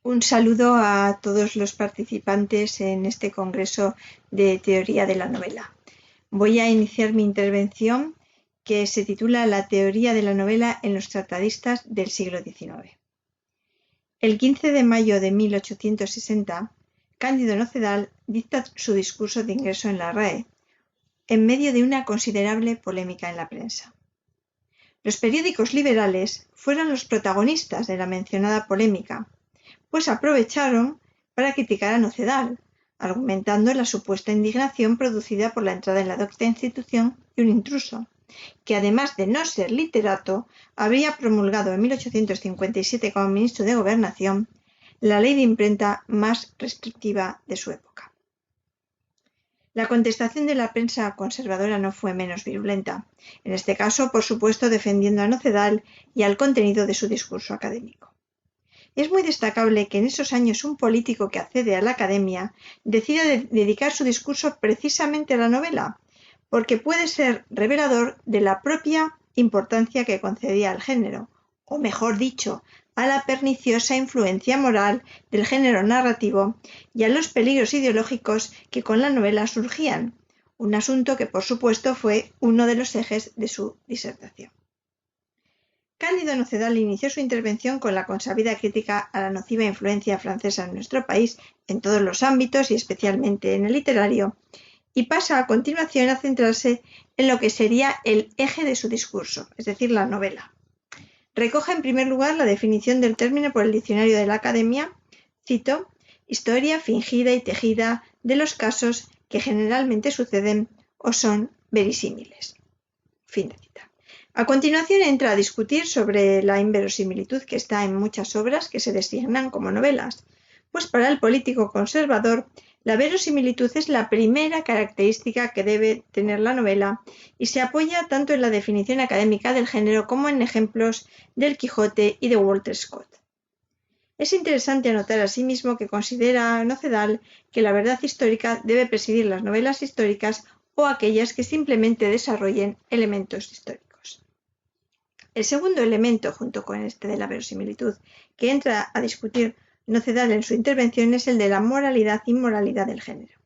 Un saludo a todos los participantes en este congreso de teoría de la novela. Voy a iniciar mi intervención que se titula La teoría de la novela en los tratadistas del siglo XIX. El 15 de mayo de 1860, Cándido Nocedal dicta su discurso de ingreso en la RAE, en medio de una considerable polémica en la prensa. Los periódicos liberales fueron los protagonistas de la mencionada polémica, pues aprovecharon para criticar a Nocedal, argumentando la supuesta indignación producida por la entrada en la docta institución de un intruso, que además de no ser literato, había promulgado en 1857 como ministro de Gobernación la ley de imprenta más restrictiva de su época. La contestación de la prensa conservadora no fue menos virulenta, en este caso, por supuesto, defendiendo a Nocedal y al contenido de su discurso académico. Es muy destacable que en esos años un político que accede a la academia decida dedicar su discurso precisamente a la novela, porque puede ser revelador de la propia importancia que concedía al género, o mejor dicho, a la perniciosa influencia moral del género narrativo y a los peligros ideológicos que con la novela surgían, un asunto que por supuesto fue uno de los ejes de su disertación. Cándido Nocedal inició su intervención con la consabida crítica a la nociva influencia francesa en nuestro país en todos los ámbitos y especialmente en el literario, y pasa a continuación a centrarse en lo que sería el eje de su discurso, es decir, la novela. Recoge en primer lugar la definición del término por el diccionario de la Academia, cito, historia fingida y tejida de los casos que generalmente suceden o son verisímiles. Fin de cita. A continuación entra a discutir sobre la inverosimilitud que está en muchas obras que se designan como novelas, pues para el político conservador la verosimilitud es la primera característica que debe tener la novela y se apoya tanto en la definición académica del género como en ejemplos del Quijote y de Walter Scott. Es interesante anotar asimismo que considera Nocedal que la verdad histórica debe presidir las novelas históricas o aquellas que simplemente desarrollen elementos históricos. El segundo elemento, junto con este de la verosimilitud, que entra a discutir Nocedal en su intervención es el de la moralidad-inmoralidad del género.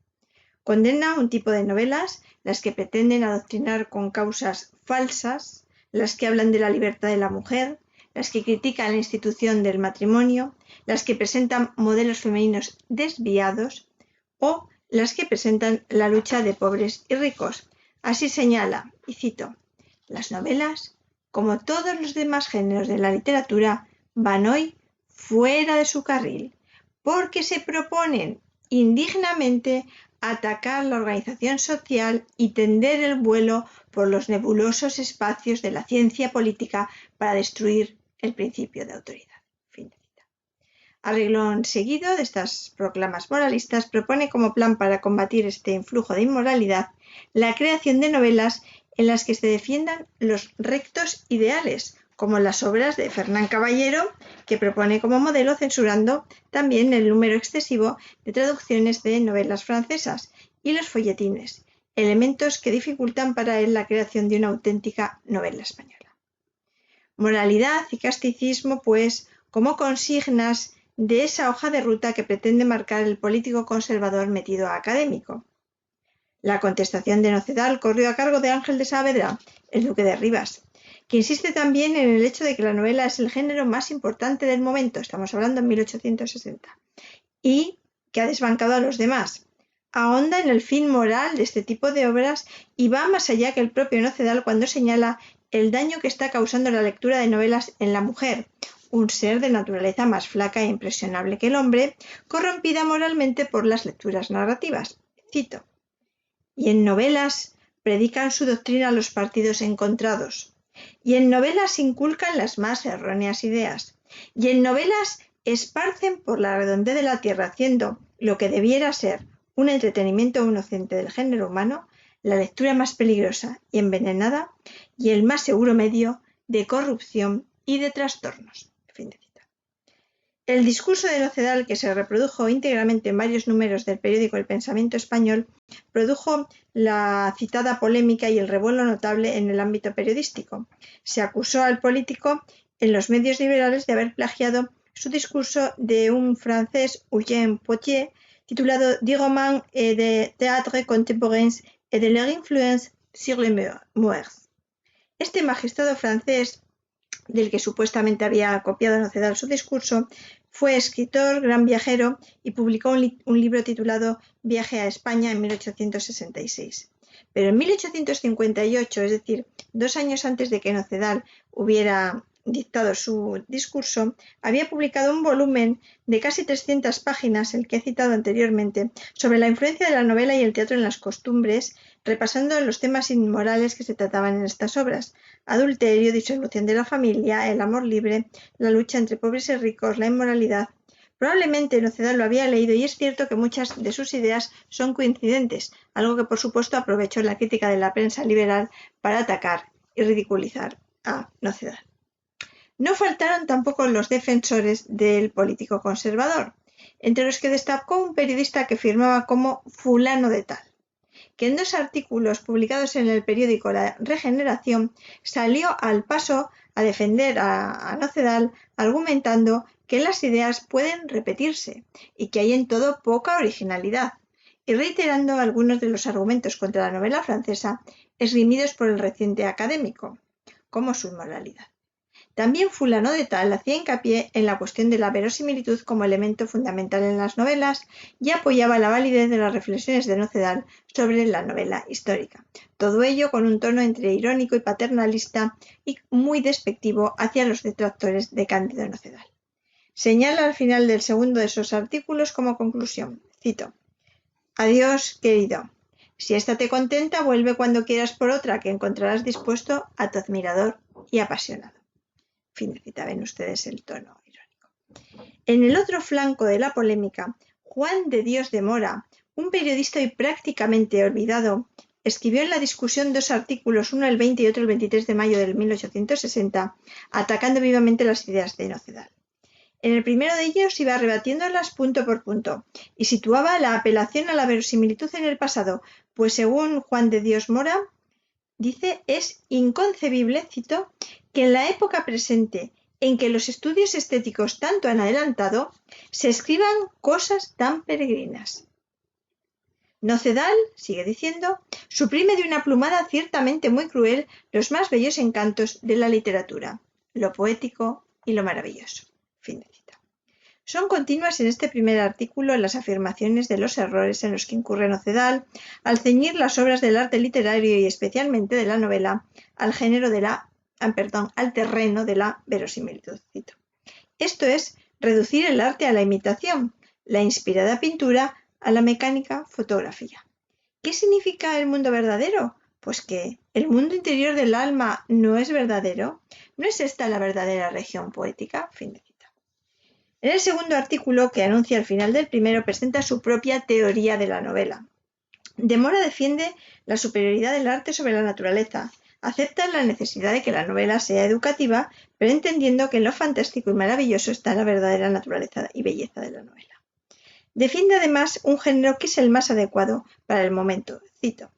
Condena un tipo de novelas, las que pretenden adoctrinar con causas falsas, las que hablan de la libertad de la mujer, las que critican la institución del matrimonio, las que presentan modelos femeninos desviados o las que presentan la lucha de pobres y ricos. Así señala, y cito, las novelas, como todos los demás géneros de la literatura, van hoy fuera de su carril, porque se proponen indignamente atacar la organización social y tender el vuelo por los nebulosos espacios de la ciencia política para destruir el principio de autoridad. Fin de cita. A renglón seguido de estas proclamas moralistas propone como plan para combatir este influjo de inmoralidad la creación de novelas en las que se defiendan los rectos ideales, como las obras de Fernán Caballero, que propone como modelo censurando también el número excesivo de traducciones de novelas francesas y los folletines, elementos que dificultan para él la creación de una auténtica novela española. Moralidad y casticismo, pues, como consignas de esa hoja de ruta que pretende marcar el político conservador metido a académico. La contestación de Nocedal corrió a cargo de Ángel de Saavedra, el duque de Rivas, que insiste también en el hecho de que la novela es el género más importante del momento, estamos hablando en 1860, y que ha desbancado a los demás. Ahonda en el fin moral de este tipo de obras y va más allá que el propio Nocedal cuando señala el daño que está causando la lectura de novelas en la mujer, un ser de naturaleza más flaca e impresionable que el hombre, corrompida moralmente por las lecturas narrativas. Cito, y en novelas predican su doctrina los partidos encontrados, y en novelas inculcan las más erróneas ideas, y en novelas esparcen por la redondez de la tierra, haciendo lo que debiera ser un entretenimiento inocente del género humano, la lectura más peligrosa y envenenada, y el más seguro medio de corrupción y de trastornos. Fin de cita. El discurso de Nocedal, que se reprodujo íntegramente en varios números del periódico El Pensamiento Español, produjo la citada polémica y el revuelo notable en el ámbito periodístico. Se acusó al político en los medios liberales de haber plagiado su discurso de un francés, Eugène Potier, titulado Des romans et de théâtre contemporains et de leur influence sur les mœurs. Este magistrado francés, del que supuestamente había copiado Nocedal su discurso, fue escritor, gran viajero y publicó un libro titulado Viaje a España en 1866. Pero en 1858, es decir, 2 años antes de que Nocedal hubiera dictado su discurso, había publicado un volumen de casi 300 páginas, el que he citado anteriormente, sobre la influencia de la novela y el teatro en las costumbres, repasando los temas inmorales que se trataban en estas obras: adulterio, disolución de la familia, el amor libre, la lucha entre pobres y ricos, la inmoralidad. Probablemente Nocedal lo había leído y es cierto que muchas de sus ideas son coincidentes, algo que por supuesto aprovechó la crítica de la prensa liberal para atacar y ridiculizar a Nocedal. No faltaron tampoco los defensores del político conservador, entre los que destacó un periodista que firmaba como fulano de tal, que en 2 artículos publicados en el periódico La Regeneración salió al paso a defender a Nocedal, argumentando que las ideas pueden repetirse y que hay en todo poca originalidad, y reiterando algunos de los argumentos contra la novela francesa esgrimidos por el reciente académico, como su inmoralidad. También fulano de tal hacía hincapié en la cuestión de la verosimilitud como elemento fundamental en las novelas y apoyaba la validez de las reflexiones de Nocedal sobre la novela histórica. Todo ello con un tono entre irónico y paternalista y muy despectivo hacia los detractores de Cándido Nocedal. Señala al final del segundo de esos artículos como conclusión, cito: «Adiós, querido. Si ésta te contenta, vuelve cuando quieras por otra que encontrarás dispuesto a tu admirador y apasionado». Fin de cita, ven ustedes el tono irónico. En el otro flanco de la polémica, Juan de Dios de Mora, un periodista hoy prácticamente olvidado, escribió en la discusión 2 artículos, uno el 20 y otro el 23 de mayo de 1860, atacando vivamente las ideas de Nocedal. En el primero de ellos iba rebatiéndolas punto por punto y situaba la apelación a la verosimilitud en el pasado, pues según Juan de Dios Mora, dice, es inconcebible, cito, que en la época presente, en que los estudios estéticos tanto han adelantado, se escriban cosas tan peregrinas. Nocedal, sigue diciendo, suprime de una plumada ciertamente muy cruel los más bellos encantos de la literatura, lo poético y lo maravilloso. Fin de cita. Son continuas en este primer artículo las afirmaciones de los errores en los que incurre Nocedal al ceñir las obras del arte literario y especialmente de la novela al terreno de la verosimilitud. Cito. Esto es reducir el arte a la imitación, la inspirada pintura a la mecánica fotografía. ¿Qué significa el mundo verdadero? Pues que el mundo interior del alma no es verdadero. ¿No es esta la verdadera región poética? Fin de cita. En el segundo artículo, que anuncia al final del primero, presenta su propia teoría de la novela. De Mora defiende la superioridad del arte sobre la naturaleza. Acepta la necesidad de que la novela sea educativa, pero entendiendo que en lo fantástico y maravilloso está la verdadera naturaleza y belleza de la novela. Defiende además un género que es el más adecuado para el momento. Cito: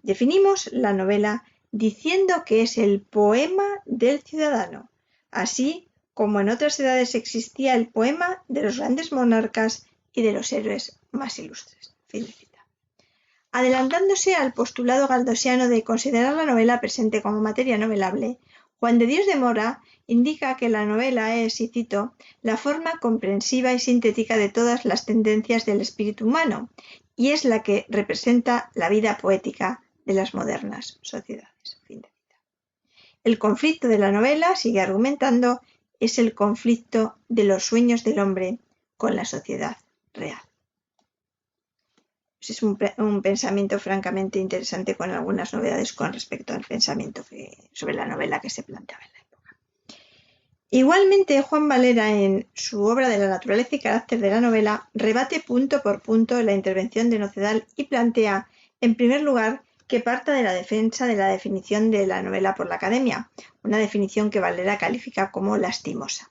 definimos la novela diciendo que es el poema del ciudadano, así como en otras edades existía el poema de los grandes monarcas y de los héroes más ilustres. Fin de cita. Adelantándose al postulado galdosiano de considerar la novela presente como materia novelable, Juan de Dios de Mora indica que la novela es, y cito, la forma comprensiva y sintética de todas las tendencias del espíritu humano, y es la que representa la vida poética de las modernas sociedades. Fin de cita. El conflicto de la novela, sigue argumentando, es el conflicto de los sueños del hombre con la sociedad real. Es un pensamiento francamente interesante con algunas novedades con respecto al pensamiento sobre la novela que se planteaba en la época. Igualmente, Juan Valera, en su obra de la naturaleza y carácter de la novela, rebate punto por punto la intervención de Nocedal y plantea, en primer lugar, que parta de la defensa de la definición de la novela por la Academia, una definición que Valera califica como lastimosa.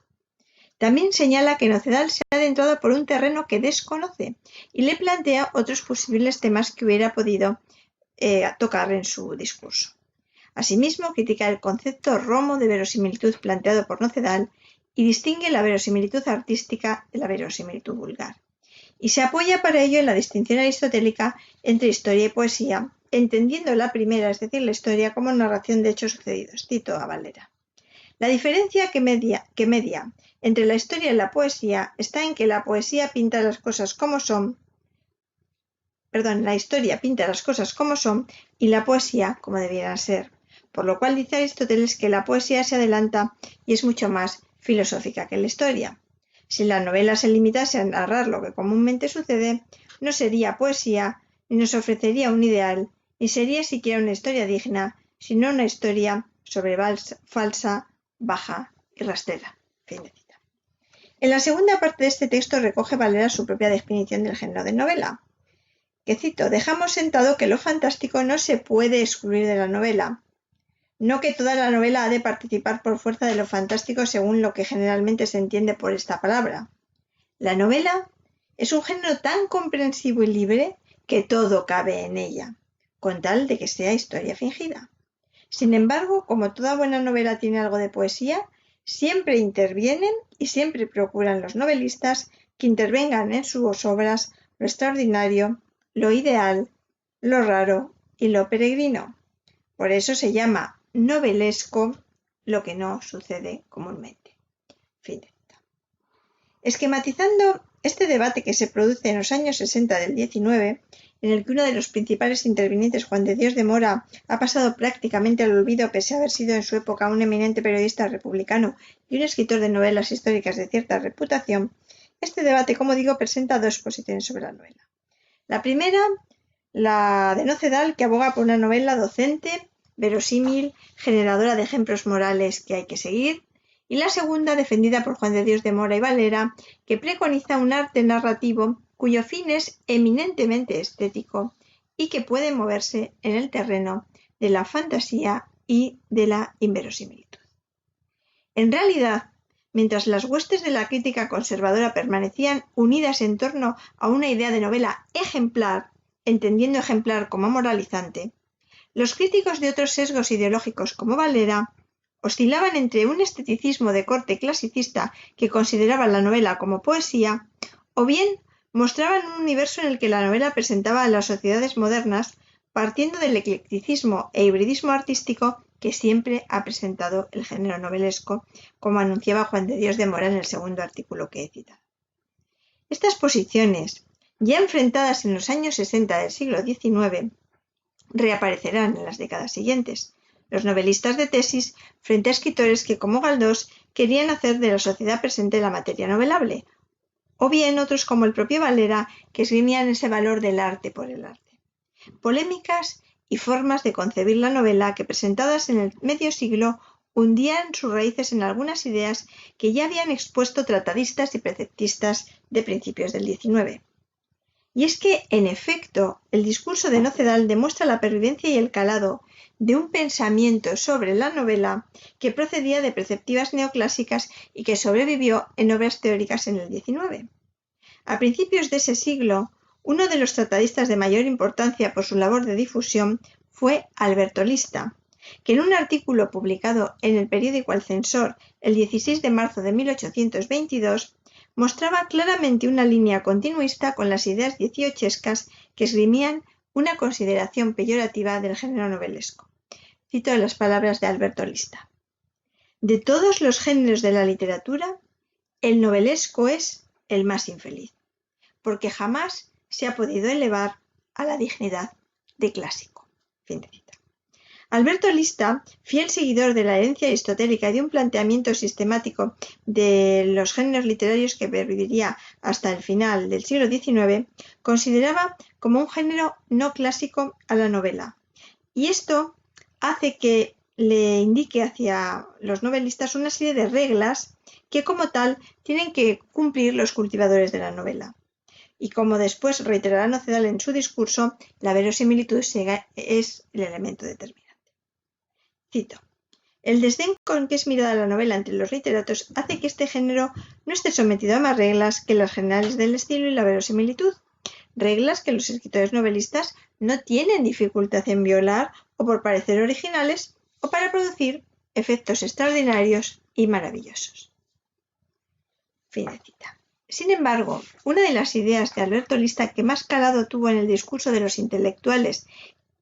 También señala que Nocedal se ha adentrado por un terreno que desconoce y le plantea otros posibles temas que hubiera podido tocar en su discurso. Asimismo, critica el concepto romo de verosimilitud planteado por Nocedal y distingue la verosimilitud artística de la verosimilitud vulgar. Y se apoya para ello en la distinción aristotélica entre historia y poesía, entendiendo la primera, es decir, la historia, como narración de hechos sucedidos. Cito a Valera. La diferencia que media entre la historia y la poesía está en que la poesía pinta las cosas como son, la historia pinta las cosas como son y la poesía como debieran ser. Por lo cual dice Aristóteles que la poesía se adelanta y es mucho más filosófica que la historia. Si la novela se limitase a narrar lo que comúnmente sucede, no sería poesía, ni nos ofrecería un ideal, ni sería siquiera una historia digna, sino una historia falsa, baja y rastrera. Fin de cita. En la segunda parte de este texto recoge Valera su propia definición del género de novela, que cito: dejamos sentado que lo fantástico no se puede excluir de la novela, no que toda la novela ha de participar por fuerza de lo fantástico según lo que generalmente se entiende por esta palabra. La novela es un género tan comprensivo y libre que todo cabe en ella, con tal de que sea historia fingida. Sin embargo, como toda buena novela tiene algo de poesía, siempre intervienen y siempre procuran los novelistas que intervengan en sus obras lo extraordinario, lo ideal, lo raro y lo peregrino. Por eso se llama novelesco lo que no sucede comúnmente. Fin de cita. Esquematizando este debate que se produce en los años 60 del 19, en el que uno de los principales intervinientes, Juan de Dios de Mora, ha pasado prácticamente al olvido pese a haber sido en su época un eminente periodista republicano y un escritor de novelas históricas de cierta reputación, este debate, como digo, presenta dos posiciones sobre la novela. La primera, la de Nocedal, que aboga por una novela docente, verosímil, generadora de ejemplos morales que hay que seguir, y la segunda, defendida por Juan de Dios de Mora y Valera, que preconiza un arte narrativo cuyo fin es eminentemente estético y que puede moverse en el terreno de la fantasía y de la inverosimilitud. En realidad, mientras las huestes de la crítica conservadora permanecían unidas en torno a una idea de novela ejemplar, entendiendo ejemplar como moralizante, los críticos de otros sesgos ideológicos como Valera oscilaban entre un esteticismo de corte clasicista que consideraba la novela como poesía, o bien mostraban un universo en el que la novela presentaba a las sociedades modernas partiendo del eclecticismo e hibridismo artístico que siempre ha presentado el género novelesco, como anunciaba Juan de Dios de Mora en el segundo artículo que he citado. Estas posiciones, ya enfrentadas en los años 60 del siglo XIX, reaparecerán en las décadas siguientes. Los novelistas de tesis frente a escritores que, como Galdós, querían hacer de la sociedad presente la materia novelable, o bien otros como el propio Valera, que esgrimían ese valor del arte por el arte. Polémicas y formas de concebir la novela que, presentadas en el medio siglo, hundían sus raíces en algunas ideas que ya habían expuesto tratadistas y preceptistas de principios del XIX. Y es que, en efecto, el discurso de Nocedal demuestra la pervivencia y el calado de un pensamiento sobre la novela que procedía de preceptivas neoclásicas y que sobrevivió en obras teóricas en el XIX. A principios de ese siglo, uno de los tratadistas de mayor importancia por su labor de difusión fue Alberto Lista, que en un artículo publicado en el periódico El Censor el 16 de marzo de 1822 mostraba claramente una línea continuista con las ideas dieciochescas que esgrimían una consideración peyorativa del género novelesco. Cito las palabras de Alberto Lista. De todos los géneros de la literatura, el novelesco es el más infeliz, porque jamás se ha podido elevar a la dignidad de clásico. Fin de cita. Alberto Lista, fiel seguidor de la herencia aristotélica y de un planteamiento sistemático de los géneros literarios que perviviría hasta el final del siglo XIX, consideraba como un género no clásico a la novela. Y esto hace que le indique hacia los novelistas una serie de reglas que, como tal, tienen que cumplir los cultivadores de la novela. Y como después reiterará Nocedal en su discurso, la verosimilitud es el elemento determinante. Cito: el desdén con que es mirada la novela entre los literatos hace que este género no esté sometido a más reglas que las generales del estilo y la verosimilitud, reglas que los escritores novelistas no tienen dificultad en violar o por parecer originales o para producir efectos extraordinarios y maravillosos. Fin de cita. Sin embargo, una de las ideas de Alberto Lista que más calado tuvo en el discurso de los intelectuales,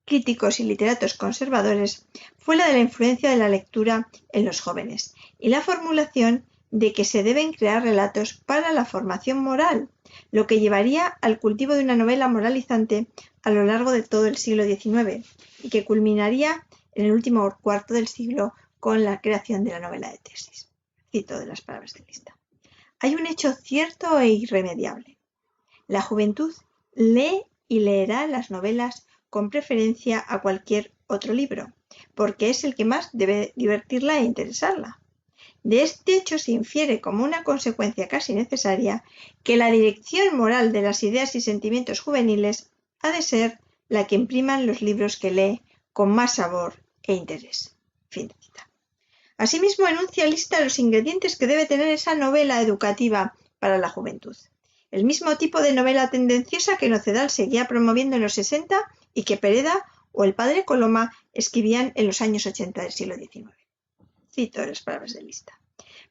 críticos y literatos conservadores fue la de la influencia de la lectura en los jóvenes y la formulación de que se deben crear relatos para la formación moral, lo que llevaría al cultivo de una novela moralizante a lo largo de todo el siglo XIX y que culminaría en el último cuarto del siglo con la creación de la novela de tesis. Cito de las palabras de Lista. Hay un hecho cierto e irremediable. La juventud lee y leerá las novelas con preferencia a cualquier otro libro, porque es el que más debe divertirla e interesarla. De este hecho se infiere como una consecuencia casi necesaria que la dirección moral de las ideas y sentimientos juveniles ha de ser la que impriman los libros que lee con más sabor e interés. Fin de cita. Asimismo, enuncia Lista los ingredientes que debe tener esa novela educativa para la juventud. El mismo tipo de novela tendenciosa que Nocedal seguía promoviendo en los 60 y que Pereda o el padre Coloma escribían en los años 80 del siglo XIX. Cito las palabras de Lista.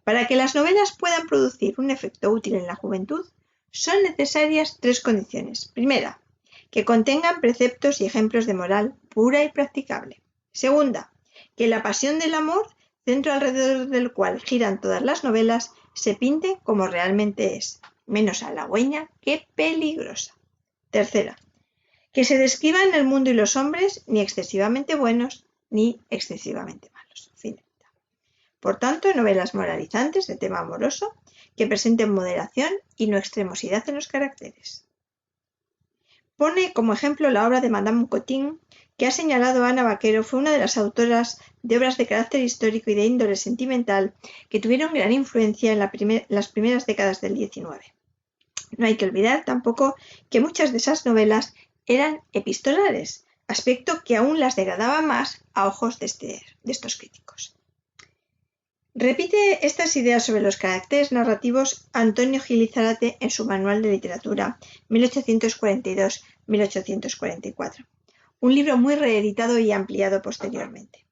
Para que las novelas puedan producir un efecto útil en la juventud, son necesarias 3 condiciones. Primera, que contengan preceptos y ejemplos de moral pura y practicable. Segunda, que la pasión del amor, centro alrededor del cual giran todas las novelas, se pinte como realmente es, menos halagüeña que peligrosa. Tercera, que se describan el mundo y los hombres ni excesivamente buenos ni excesivamente malos. Fin. Por tanto, novelas moralizantes de tema amoroso que presenten moderación y no extremosidad en los caracteres. Pone como ejemplo la obra de Madame Cottin, que ha señalado Ana Vaquero fue una de las autoras de obras de carácter histórico y de índole sentimental que tuvieron gran influencia en las primeras décadas del XIX. No hay que olvidar tampoco que muchas de esas novelas eran epistolares, aspecto que aún las degradaba más a ojos de estos críticos. Repite estas ideas sobre los caracteres narrativos Antonio Gil y Zárate en su Manual de Literatura, 1842-1844, un libro muy reeditado y ampliado posteriormente.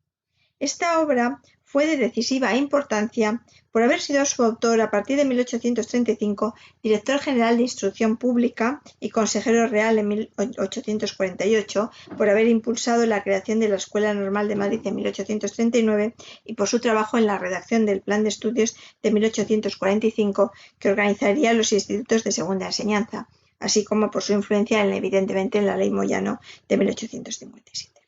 Esta obra fue de decisiva importancia por haber sido su autor a partir de 1835 director general de Instrucción Pública y consejero real en 1848, por haber impulsado la creación de la Escuela Normal de Madrid en 1839 y por su trabajo en la redacción del Plan de Estudios de 1845 que organizaría los institutos de segunda enseñanza, así como por su influencia evidentemente en la Ley Moyano de 1857.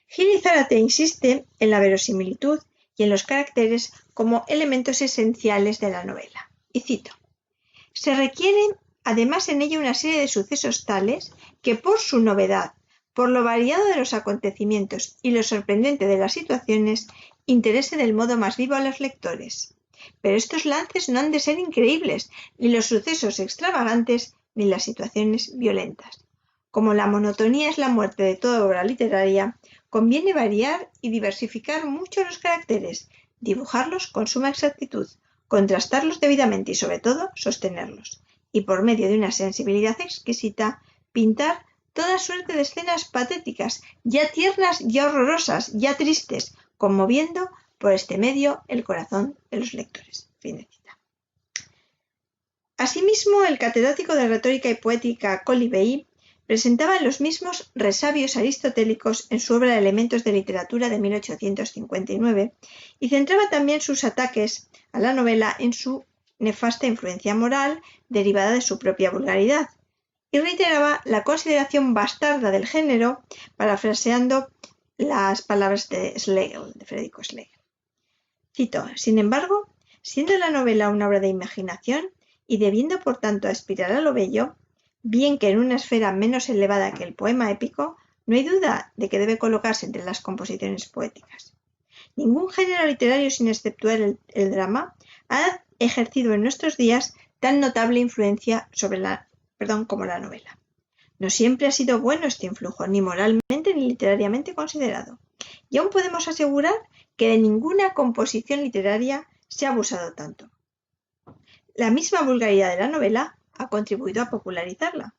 Gil y Zárate insiste en la verosimilitud y en los caracteres como elementos esenciales de la novela. Y cito: se requieren además en ella una serie de sucesos tales que por su novedad, por lo variado de los acontecimientos y lo sorprendente de las situaciones, interese del modo más vivo a los lectores. Pero estos lances no han de ser increíbles, ni los sucesos extravagantes, ni las situaciones violentas. Como la monotonía es la muerte de toda obra literaria, conviene variar y diversificar mucho los caracteres, dibujarlos con suma exactitud, contrastarlos debidamente y sobre todo sostenerlos, y por medio de una sensibilidad exquisita, pintar toda suerte de escenas patéticas, ya tiernas, ya horrorosas, ya tristes, conmoviendo por este medio el corazón de los lectores. Fin de cita. Asimismo, el catedrático de retórica y poética Colibey presentaba los mismos resabios aristotélicos en su obra Elementos de literatura de 1859 y centraba también sus ataques a la novela en su nefasta influencia moral derivada de su propia vulgaridad y reiteraba la consideración bastarda del género, parafraseando las palabras de Federico Schlegel. Cito: sin embargo, siendo la novela una obra de imaginación y debiendo por tanto aspirar a lo bello, bien que en una esfera menos elevada que el poema épico, no hay duda de que debe colocarse entre las composiciones poéticas. Ningún género literario, sin exceptuar el drama, ha ejercido en nuestros días tan notable influencia como la novela. No siempre ha sido bueno este influjo, ni moralmente ni literariamente considerado, y aún podemos asegurar que de ninguna composición literaria se ha abusado tanto. La misma vulgaridad de la novela ha contribuido a popularizarla.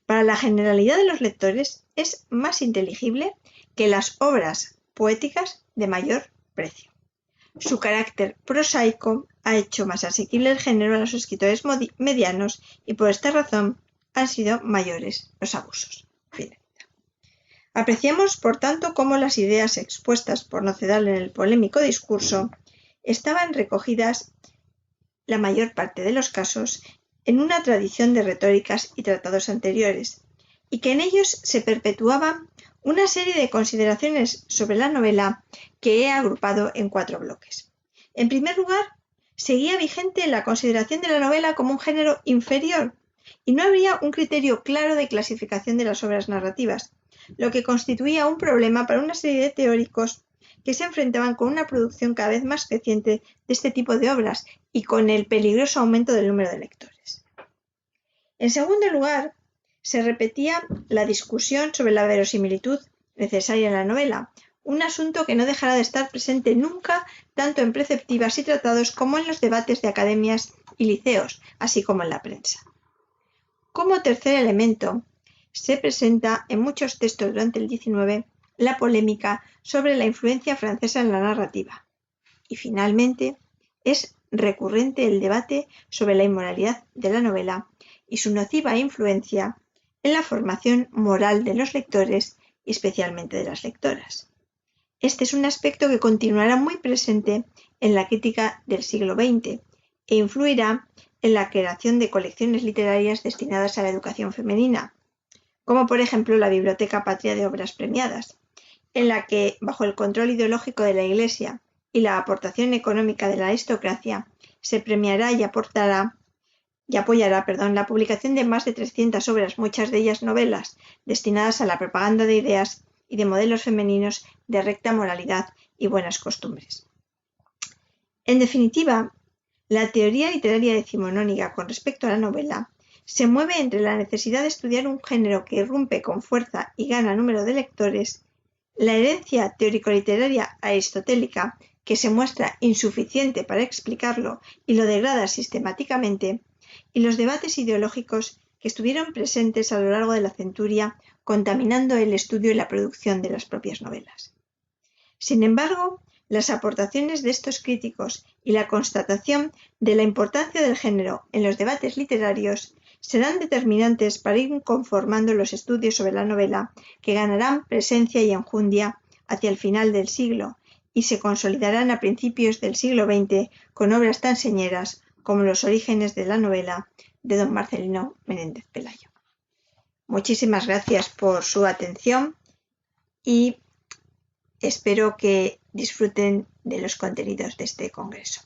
Para la generalidad de los lectores es más inteligible que las obras poéticas de mayor precio. Su carácter prosaico ha hecho más asequible el género a los escritores medianos y por esta razón han sido mayores los abusos. Bien. Apreciamos, por tanto, cómo las ideas expuestas por Nocedal en el polémico discurso estaban recogidas, la mayor parte de los casos, en una tradición de retóricas y tratados anteriores, y que en ellos se perpetuaban una serie de consideraciones sobre la novela que he agrupado en 4 bloques. En primer lugar, seguía vigente la consideración de la novela como un género inferior, y no habría un criterio claro de clasificación de las obras narrativas, lo que constituía un problema para una serie de teóricos que se enfrentaban con una producción cada vez más creciente de este tipo de obras y con el peligroso aumento del número de lectores. En segundo lugar, se repetía la discusión sobre la verosimilitud necesaria en la novela, un asunto que no dejará de estar presente nunca tanto en preceptivas y tratados como en los debates de academias y liceos, así como en la prensa. Como tercer elemento, se presenta en muchos textos durante el XIX la polémica sobre la influencia francesa en la narrativa. Y finalmente, es recurrente el debate sobre la inmoralidad de la novela y su nociva influencia en la formación moral de los lectores y especialmente de las lectoras. Este es un aspecto que continuará muy presente en la crítica del siglo XX e influirá en la creación de colecciones literarias destinadas a la educación femenina, como por ejemplo la Biblioteca Patria de Obras Premiadas, en la que, bajo el control ideológico de la Iglesia y la aportación económica de la aristocracia, se premiará y apoyará la publicación de más de 300 obras, muchas de ellas novelas, destinadas a la propaganda de ideas y de modelos femeninos de recta moralidad y buenas costumbres. En definitiva, la teoría literaria decimonónica con respecto a la novela se mueve entre la necesidad de estudiar un género que irrumpe con fuerza y gana número de lectores, la herencia teórico-literaria aristotélica, que se muestra insuficiente para explicarlo y lo degrada sistemáticamente, y los debates ideológicos que estuvieron presentes a lo largo de la centuria, contaminando el estudio y la producción de las propias novelas. Sin embargo, las aportaciones de estos críticos y la constatación de la importancia del género en los debates literarios serán determinantes para ir conformando los estudios sobre la novela, que ganarán presencia y enjundia hacia el final del siglo y se consolidarán a principios del siglo XX con obras tan señeras como Los orígenes de la novela de don Marcelino Menéndez Pelayo. Muchísimas gracias por su atención y espero que disfruten de los contenidos de este congreso.